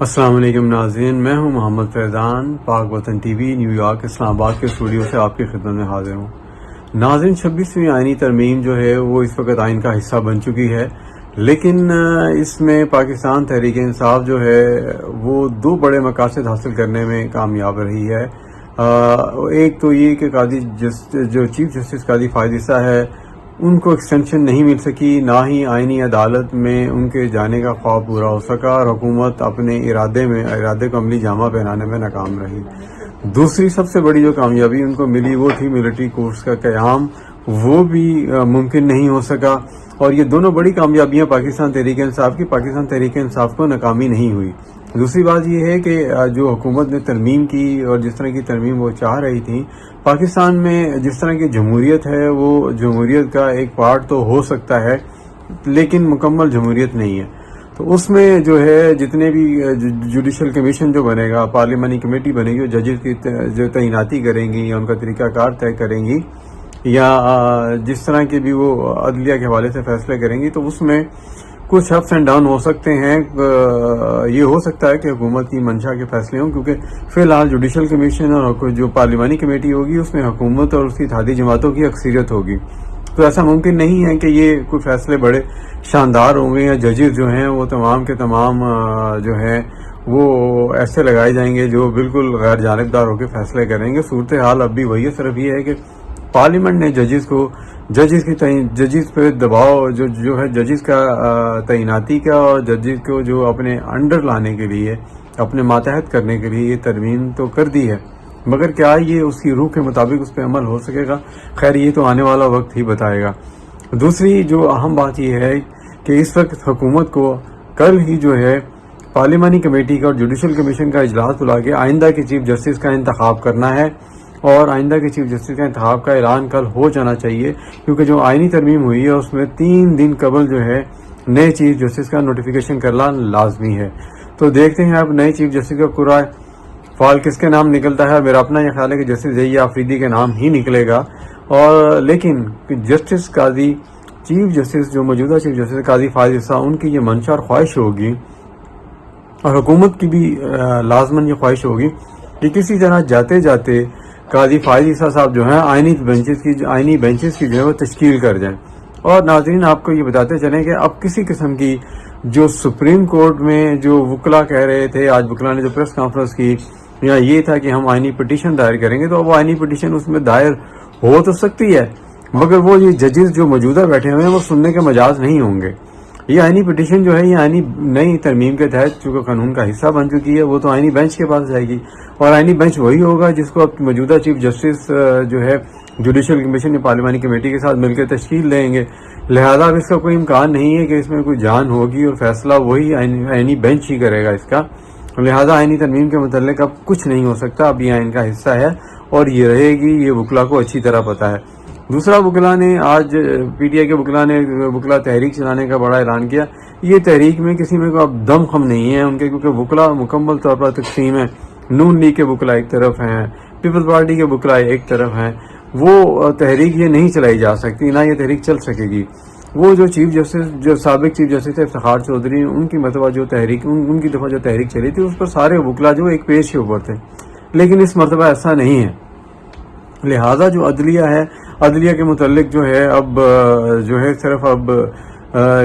السلام علیکم ناظرین، میں ہوں محمد فیضان، پاک وطن ٹی وی نیو یارک اسلام آباد کے اسٹوڈیو سے آپ کی خدمت میں حاضر ہوں۔ ناظرین، 26ویں آئینی ترمیم جو ہے وہ اس وقت آئین کا حصہ بن چکی ہے، لیکن اس میں پاکستان تحریک انصاف جو ہے وہ دو بڑے مقاصد حاصل کرنے میں کامیاب رہی ہے۔ ایک تو یہ کہ جو چیف جسٹس قاضی فائز عیسیٰ ہے ان کو ایکسٹینشن نہیں مل سکی، نہ ہی آئینی عدالت میں ان کے جانے کا خواب پورا ہو سکا، اور حکومت اپنے ارادے کو عملی جامہ پہنانے میں ناکام رہی۔ دوسری سب سے بڑی جو کامیابی ان کو ملی وہ تھی ملٹری کورٹس کا قیام، وہ بھی ممکن نہیں ہو سکا۔ اور یہ دونوں بڑی کامیابیاں پاکستان تحریک انصاف کو ناکامی نہیں ہوئی۔ دوسری بات یہ ہے کہ جو حکومت نے ترمیم کی اور جس طرح کی ترمیم وہ چاہ رہی تھی، پاکستان میں جس طرح کی جمہوریت ہے وہ جمہوریت کا ایک پارٹ تو ہو سکتا ہے لیکن مکمل جمہوریت نہیں ہے۔ تو اس میں جو ہے جتنے بھی جوڈیشل کمیشن جو بنے گا، پارلیمانی کمیٹی بنے گی، ججز کی جو تعیناتی کریں گی یا ان کا طریقہ کار طے کریں گی، یا جس طرح کے بھی وہ عدلیہ کے حوالے سے فیصلے کریں گی، تو اس میں کچھ اپس اینڈ ڈاؤن ہو سکتے ہیں۔ یہ ہو سکتا ہے کہ حکومت کی منشا کے فیصلے ہوں، کیونکہ فی الحال جوڈیشل کمیشن اور جو پارلیمانی کمیٹی ہوگی اس میں حکومت اور اس کی اتحادی جماعتوں کی اکثریت ہوگی، تو ایسا ممکن نہیں ہے کہ یہ کوئی فیصلے بڑے شاندار ہوں گے، یا ججز جو ہیں وہ تمام کے تمام جو ہیں وہ ایسے لگائے جائیں گے جو بالکل غیر جانبدار ہو کے فیصلے کریں گے۔ صورتحال اب بھی وہی ہے، صرف یہ ہے کہ پارلیمنٹ نے ججز پہ دباؤ جو ہے ججز کا تعیناتی کا اور ججز کو جو اپنے انڈر لانے کے لیے، اپنے ماتحت کرنے کے لیے یہ ترمیم تو کر دی ہے، مگر کیا یہ اس کی روح کے مطابق اس پہ عمل ہو سکے گا؟ خیر، یہ تو آنے والا وقت ہی بتائے گا۔ دوسری جو اہم بات یہ ہے کہ اس وقت حکومت کو کل ہی جو ہے پارلیمانی کمیٹی کا اور جوڈیشل کمیشن کا اجلاس بلا کے آئندہ کے چیف جسٹس کا انتخاب کرنا ہے، اور آئندہ کے چیف جسٹس کا انتخاب کا اعلان کل ہو جانا چاہیے، کیونکہ جو آئینی ترمیم ہوئی ہے اس میں 3 دن قبل جو ہے نئے چیف جسٹس کا نوٹیفیکیشن کرنا لازمی ہے۔ تو دیکھتے ہیں اب نئے چیف جسٹس کا قرعہ فال کس کے نام نکلتا ہے۔ میرا اپنا یہ خیال ہے کہ جسٹس زیہ آفریدی کے نام ہی نکلے گا، اور لیکن جسٹس قاضی چیف جسٹس جو موجودہ چیف جسٹس قاضی فائز عیسیٰ، ان کی یہ منشا اور خواہش ہوگی، اور حکومت کی بھی لازماً یہ خواہش ہوگی کہ کسی طرح جاتے جاتے قاضی فائز عیسیٰ صاحب جو ہیں آئینی بینچز کی جو ہے وہ تشکیل کر جائیں۔ اور ناظرین، آپ کو یہ بتاتے چلیں کہ اب کسی قسم کی جو سپریم کورٹ میں جو وکلا کہہ رہے تھے، آج وکلا نے جو پریس کانفرنس کی، یا یہ تھا کہ ہم آئینی پٹیشن دائر کریں گے، تو وہ آئینی پٹیشن اس میں دائر ہو تو سکتی ہے، مگر وہ یہ ججز جو موجودہ بیٹھے ہوئے ہیں وہ سننے کے مجاز نہیں ہوں گے۔ یہ آئینی پٹیشن جو ہے یہ آئینی نئی ترمیم کے تحت چونکہ قانون کا حصہ بن چکی ہے، وہ تو آئینی بینچ کے پاس جائے گی، اور آئینی بینچ وہی ہوگا جس کو اب موجودہ چیف جسٹس جو ہے جوڈیشل کمیشن یا پارلیمانی کمیٹی کے ساتھ مل کے تشکیل دیں گے۔ لہذا اب اس کا کوئی امکان نہیں ہے کہ اس میں کوئی جان ہوگی، اور فیصلہ وہی آئینی بینچ ہی کرے گا اس کا۔ لہذا آئینی ترمیم کے متعلق اب کچھ نہیں ہو سکتا، اب یہ آئین کا حصہ ہے اور یہ رہے گی، یہ وکلا کو اچھی طرح پتہ ہے۔ دوسرا، وکلا نے آج پی ٹی آئی کے وکلا تحریک چلانے کا بڑا اعلان کیا۔ یہ تحریک میں کسی میں اب دم خم نہیں ہے ان کے، کیونکہ وکلا مکمل طور پر تقسیم ہے۔ نون لیگ کے وکلا ایک طرف ہیں، پیپلز پارٹی کے وکلا ایک طرف ہیں، وہ تحریک یہ نہیں چلائی جا سکتی، نہ یہ تحریک چل سکے گی۔ وہ جو چیف جسٹس جو سابق چیف جسٹس افتخار چودھری، ان کی مرتبہ جو تحریک ان کی دفعہ جو تحریک چلی تھی اس پر سارے وکلا جو ایک پیج کے اوپر تھے، لیکن اس مرتبہ ایسا نہیں ہے۔ لہذا جو عدلیہ ہے، عدلیہ کے متعلق جو ہے اب جو ہے صرف اب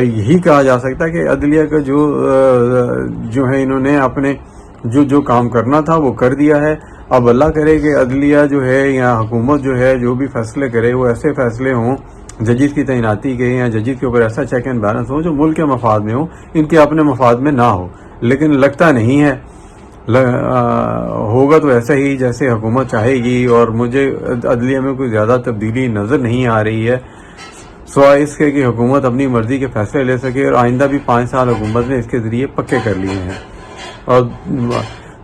یہی کہا جا سکتا ہے کہ عدلیہ کا جو ہے انہوں نے اپنے جو کام کرنا تھا وہ کر دیا ہے۔ اب اللہ کرے کہ عدلیہ جو ہے یا حکومت جو ہے جو بھی فیصلے کرے وہ ایسے فیصلے ہوں ججز کی تعیناتی کے، یا ججز کے اوپر ایسا چیک اینڈ بیلنس ہو جو ملک کے مفاد میں ہو، ان کے اپنے مفاد میں نہ ہو۔ لیکن لگتا نہیں ہے، ہوگا تو ایسا ہی جیسے حکومت چاہے گی، اور مجھے عدلیہ میں کوئی زیادہ تبدیلی نظر نہیں آ رہی ہے، سوائے اس کے کہ حکومت اپنی مرضی کے فیصلے لے سکے، اور آئندہ بھی 5 سال حکومت نے اس کے ذریعے پکے کر لیے ہیں۔ اور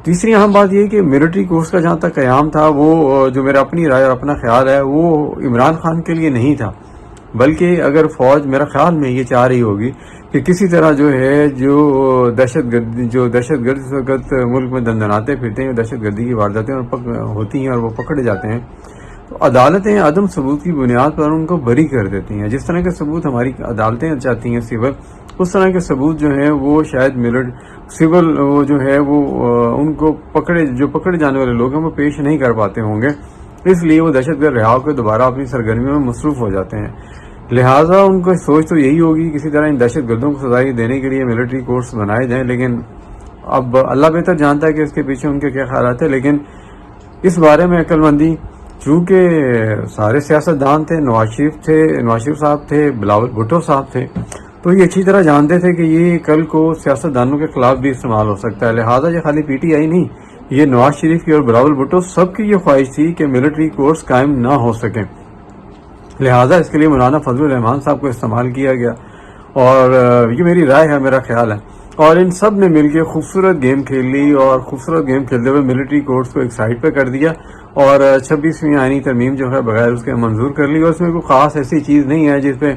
تیسری اہم بات یہ کہ ملٹری کورٹس کا جہاں تک قیام تھا، وہ جو میرا اپنی رائے اور اپنا خیال ہے، وہ عمران خان کے لیے نہیں تھا، بلکہ اگر فوج میرا خیال میں یہ چاہ رہی ہوگی کہ کسی طرح جو ہے جو دہشت گرد اس وقت ملک میں دندناتے پھرتے ہیں، دہشت گردی کی وارداتیں ہوتی ہیں اور وہ پکڑے جاتے ہیں، تو عدالتیں عدم ثبوت کی بنیاد پر ان کو بری کر دیتی ہیں، جس طرح کے ثبوت ہماری عدالتیں چاہتی ہیں سول، اس طرح کے ثبوت جو ہیں وہ شاید سول وہ جو ہے وہ ان کو پکڑے جانے والے لوگ ہیں وہ پیش نہیں کر پاتے ہوں گے، اس لیے وہ دہشت گرد رہا کے دوبارہ اپنی سرگرمیوں میں مصروف ہو جاتے ہیں۔ لہٰذا ان کو سوچ تو یہی ہوگی کسی طرح ان دہشت گردوں کو سزا دینے کے لیے ملٹری کورٹس بنائے جائیں، لیکن اب اللہ بہتر جانتا ہے کہ اس کے پیچھے ان کے کیا خیالات ہیں۔ لیکن اس بارے میں عقل مندی، چونکہ سارے سیاستدان تھے، نواز شریف صاحب تھے، بلاول بھٹو صاحب تھے، تو یہ اچھی طرح جانتے تھے کہ یہ کل کو سیاستدانوں کے خلاف بھی استعمال ہو سکتا ہے۔ لہٰذا یہ خالی پی ٹی آئی نہیں، یہ نواز شریف کی اور بلاول بھٹو سب کی یہ خواہش تھی کہ ملٹری کورٹس قائم نہ ہو سکیں، لہٰذا اس کے لیے مولانا فضل الرحمان صاحب کو استعمال کیا گیا، اور یہ میری رائے ہے، میرا خیال ہے۔ اور ان سب نے مل کے خوبصورت گیم کھیل لی، اور خوبصورت گیم کھیلتے ہوئے ملٹری کورٹس کو ایک سائڈ پہ کر دیا، اور 26ویں آئینی ترمیم جو ہے بغیر اس کے منظور کر لی، اور اس میں کوئی خاص ایسی چیز نہیں ہے جس پہ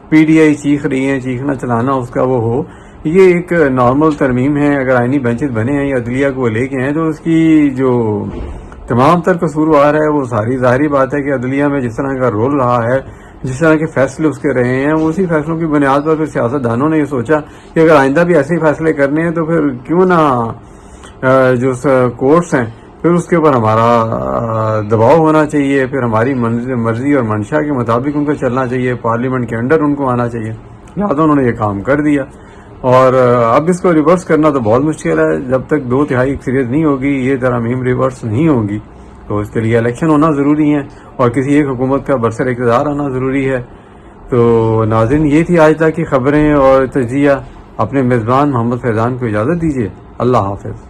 پی ڈی آئی چیخ رہی ہے، چیخنا چلانا اس کا وہ ہو۔ یہ ایک نارمل ترمیم ہے، اگر آئینی بینچز بنے ہیں یا عدلیہ کو لے کے ہیں تو اس کی جو تمام تر قصوروار ہے وہ ساری ظاہری بات ہے کہ عدلیہ میں جس طرح کا رول رہا ہے، جس طرح کے فیصلے اس کے رہے ہیں، اسی فیصلوں کی بنیاد پر پھر سیاستدانوں نے یہ سوچا کہ اگر آئندہ بھی ایسے ہی فیصلے کرنے ہیں تو پھر کیوں نہ جو کورٹس ہیں پھر اس کے اوپر ہمارا دباؤ ہونا چاہیے، پھر ہماری مرضی اور منشا کے مطابق ان کو چلنا چاہیے، پارلیمنٹ کے انڈر ان کو آنا چاہیے۔ لہٰذا انہوں نے یہ کام کر دیا، اور اب اس کو ریورس کرنا تو بہت مشکل ہے۔ جب تک 2/3 اکثریت نہیں ہوگی یہ ترمیم ریورس نہیں ہوگی، تو اس کے لیے الیکشن ہونا ضروری ہے اور کسی ایک حکومت کا برسر اقتدار آنا ضروری ہے۔ تو ناظرین، یہ تھی آج تک کی خبریں اور تجزیہ۔ اپنے میزبان محمد فیضان کو اجازت دیجیے، اللہ حافظ۔